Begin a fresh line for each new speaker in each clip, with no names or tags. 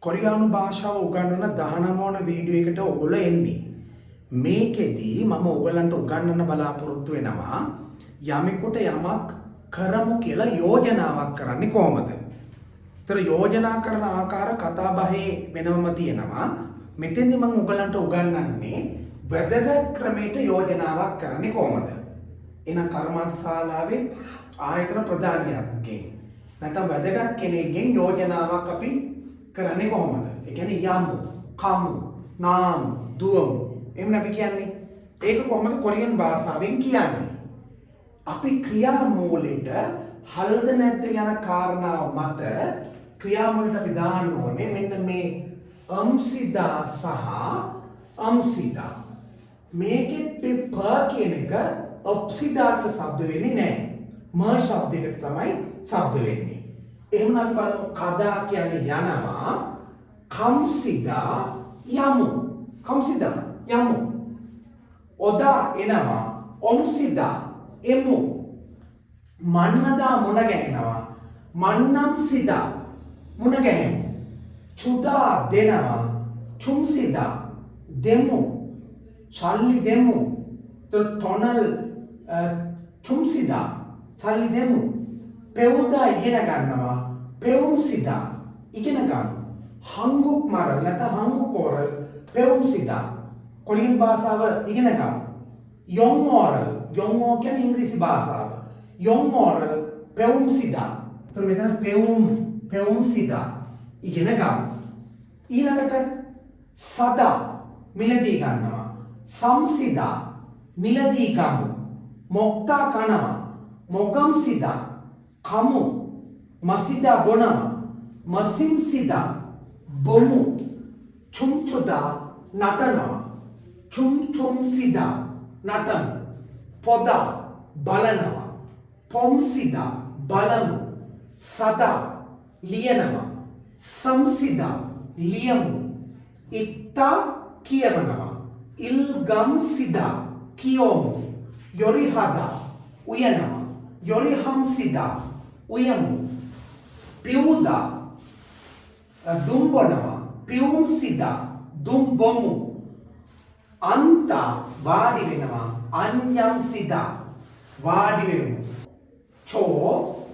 කොරියානු භාෂාව උගන්වන 19 වන වීඩියෝ එකට ඔයගොල්ලෝ එන්නේ. මේකෙදී මම ඔයගලන්ට උගන්වන්න බලාපොරොත්තු වෙනවා යමෙකුට යමක් කරමු කියලා යෝජනාවක් කරන්නේ කොහොමද? ඒතර යෝජනා කරන ආකාර කතා බහේ වෙනවම තියෙනවා. මෙතෙන්දි මම ඔයගලන්ට උගන්වන්නේ වැදගත් ක්‍රමයකට යෝජනාවක් කරන්නේ කොහොමද? එහෙනම් කර්මාන්ත ශාලාවේ ආයතන ප්‍රධානියෙක්ගෙන් නැත්නම් වැදගත් කෙනෙක්ගෙන් යෝජනාවක් අපි කරන්නේ කොහොමද? ඒ කියන්නේ යමු, කමු, නාමු, දුවමු. එහෙම අපි කියන්නේ. ඒක කොහොමද කොරියන් භාෂාවෙන් කියන්නේ? අපි ක්‍රියාමූලෙට හල්ද නැද්ද යන කාරණාව මත ක්‍රියාමූලෙට අපි දාන්න ඕනේ මෙන්න මේ අම්සිදා සහ අම්සිදා. මේකෙත් මේ ප කියන එක ඔප්සිදාට શબ્ද වෙන්නේ නැහැ. ම શબ્දයකට තමයි શબ્ද වෙන්නේ. එහෙනම් අපි බලමු කදා කියන්නේ යනවා, කම්සිදා යමු. කම්සිදා යමු. ඔදා එනවා, ඔම්සිදා එමු. මන්නදා මුණ ගැහෙනවා, මන්නම්සිදා මුණ ගැහෙමු. චුදා දෙනවා, චුම්සිදා දෙමු. සල්ලි දෙමු. තොනල් චුම්සිදා සල්ලි දෙමු. පෙවුදා ඉගෙන ගන්නවා, පෙවුම්සිදා ඉගෙන ගමු. හංගුක් මරල් නැත්නම් හංගු කෝරල් පෙවුම්සිදා කොරියන් භාෂාව ඉගෙන ගමු. යොන් ඕරල් යොන් කියන්නේ ඉංග්‍රීසි භාෂාව. යොන් ඕරල් පෙවුම්සිදා. ඒතර මෙතන පෙවුම්සිදා ඉගෙන ගමු. ඊළඟට සදා මිලදී ගන්නවා, සම්සිදා මිලදී ගමු. මොක්තා කනවා, මොගම්සිදා කමු. මසිදා බොනවා, මසිම්සිදා බොමු. චුම්චුදා නටනවා, චුම්චුම්සිදා නටමු. පොදා බලනවා, පොම්සිදා බලමු. සදා ලියනවා, සම්සිදා ලියමු. ඉත්තා කියවනවා, ඉල්ගම්සිදා කියෝමු. යොරිහදා උයනවා, යොරිහම්සිදා උයමු. පිවුදා දුම්බොනවා, පිවුම්සිදා දුම්බොමු. අන්තා වාඩි වෙනවා, අන්යම්සිදා වාඩි වෙමු. චෝ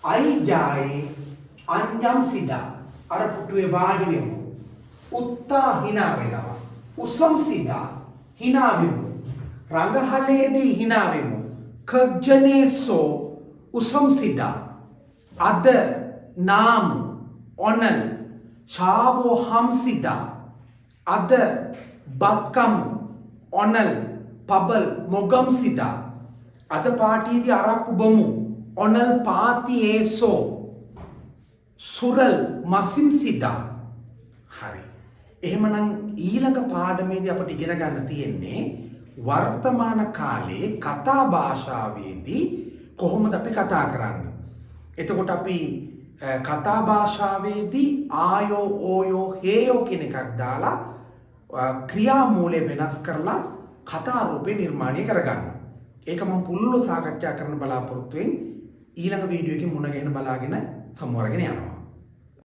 අයිජායි අන්යම්සිදා අර පුටුවේ වාඩි වෙමු. උත්තා hina වෙනවා, උසම්සිදා hina වෙමු. රංගහලේදී hina වෙමු. කජ්ජනේසෝ උසම්සිදා අද නාමු ඔනල් ශාවෝ හම්සිදා අද බක්කමු ඔනල් පබල් මොගම්සිදා අද පාටියේදී අරක්කු බොමු. ඔනල් පාතියේසෝ සුරල් මසිම්සිදා. හරි. එහෙමනම් ඊළඟ පාඩමේදී අපිට ඉගෙන ගන්න තියෙන්නේ වර්තමාන කාලේ කතා භාෂාවේදී කොහොමද අපි කතා කරන්නේ. එතකොට අපි කතා භාෂාවේදී ආයෝ ඕයෝ හේයෝ කියන එකක් දාලා ක්‍රියාමූලය වෙනස් කරලා කතා රූපේ නිර්මාණය කරගන්නවා. ඒක මම පුළුල්ව සාකච්ඡා කරන්න බලාපොරොත්තු වෙන්නේ ඊළඟ වීඩියෝ එකේ මුණ ගැහෙන බලාගෙන සමු අරගෙන යනවා.